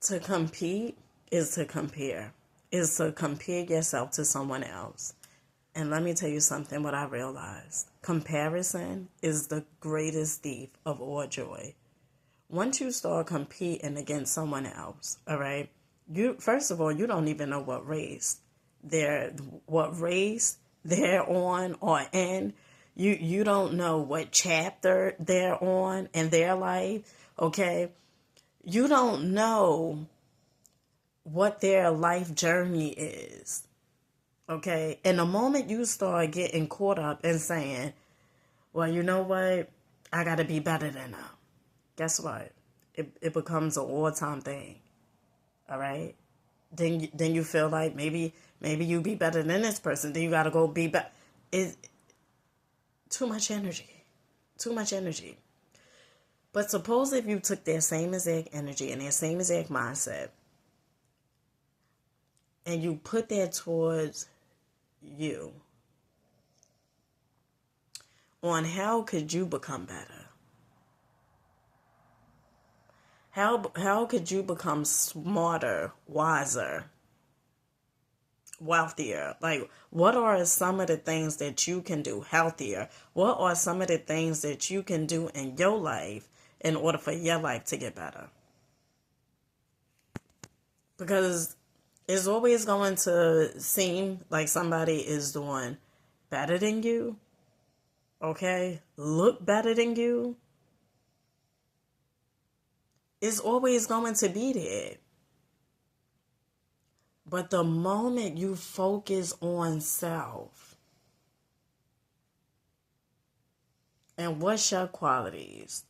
To compete is to compare, is to compare yourself to someone else. And let me tell you something, what I realized. Comparison is the greatest thief of all joy. Once you start competing against someone else, all right, you first of all, you don't even know what race they're on or in. You don't know what chapter they're on in their life, okay? You don't know what their life journey is. Okay. And the moment you start getting caught up and saying, well, you know what? I got to be better than them. Guess what? It becomes an all-time thing. All right. Then you feel like maybe you be better than this person. Then you got to go be better. It's too much energy. Too much energy. But suppose if you took their same exact energy and their same exact mindset and you put that towards you on how could you become better? How could you become smarter, wiser, wealthier? Like, what are some of the things that you can do healthier? What are some of the things that you can do in your life in order for your life to get better? Because it's always going to seem like somebody is doing better than you, okay? Look better than you. It's always going to be there. But the moment you focus on self and what's your qualities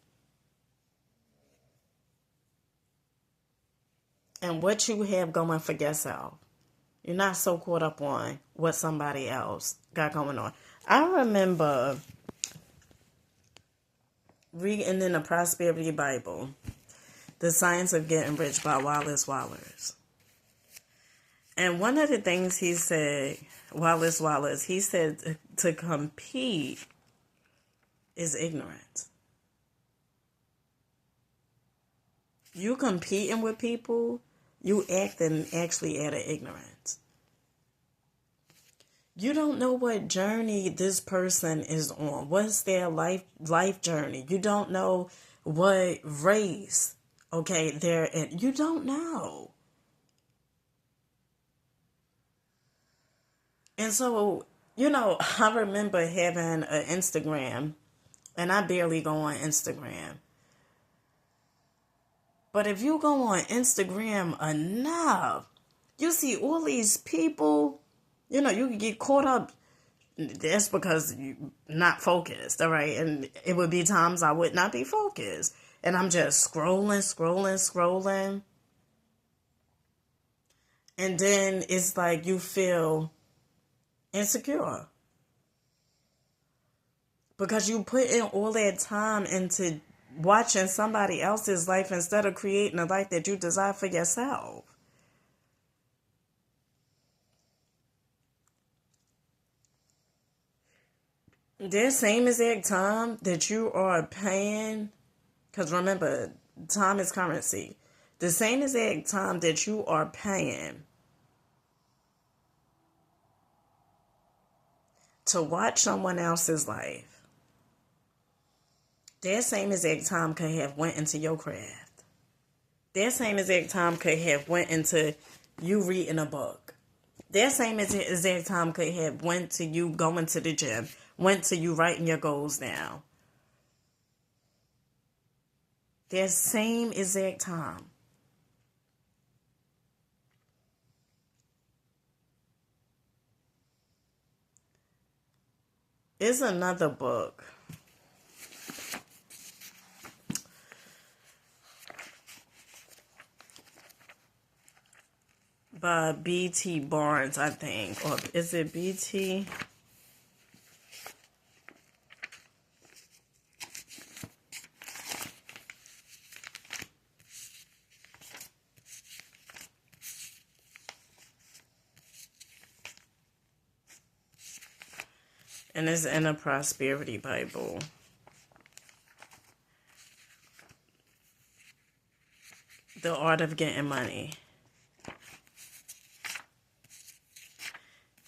and what you have going for yourself, you're not so caught up on what somebody else got going on. I remember reading in the Prosperity Bible, The Science of Getting Rich by Wallace Wallace. And one of the things he said, Wallace, he said to compete is ignorance. You competing with people, you acting actually out of ignorance. You don't know what journey this person is on. What's their life journey? You don't know what race, okay, they're in. You don't know. And so, I remember having an Instagram, and I barely go on Instagram. But if you go on Instagram enough, you see all these people, you can get caught up. That's because you're not focused, all right? And it would be times I would not be focused. And I'm just scrolling. And then it's like you feel insecure. Because you put in all that time into watching somebody else's life instead of creating a life that you desire for yourself. That same exact time that you are paying, because remember, time is currency. The same exact time that you are paying to watch someone else's life, that same exact time could have went into your craft. That same exact time could have went into you reading a book. That same exact time could have went to you going to the gym, went to you writing your goals down. That same exact time. It's another book by B.T. Barnes, I think. Or is it B.T.? And it's in a Prosperity Bible. The Art of Getting Money.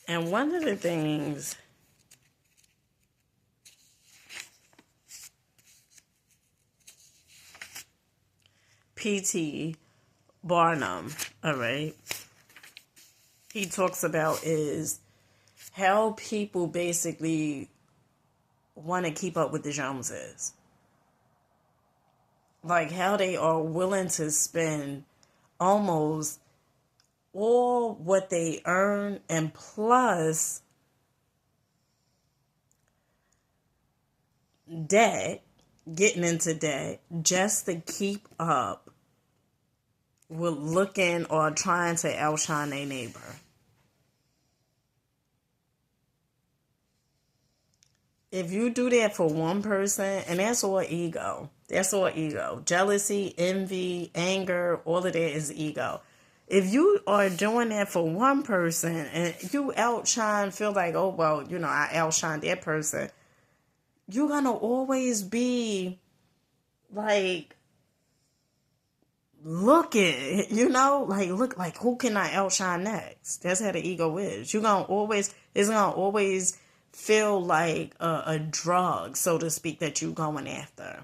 And one of the things P.T. Barnum, all right, he talks about is how people basically want to keep up with the Joneses. Like how they are willing to spend almost all what they earn and plus debt, getting into debt, just to keep up with looking or trying to outshine their neighbor. If you do that for one person, and that's all ego. That's all ego. Jealousy, envy, anger, all of that is ego. If you are doing that for one person and you outshine, feel like, oh, well, I outshine that person, you're going to always be like, looking, look, like, who can I outshine next? That's how the ego is. It's going to always feel like a drug, so to speak, that you're going after.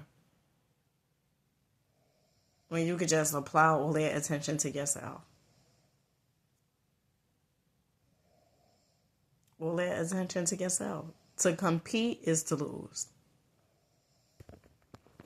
When you could just apply all that attention to yourself. All that attention to yourself. To compete is to lose.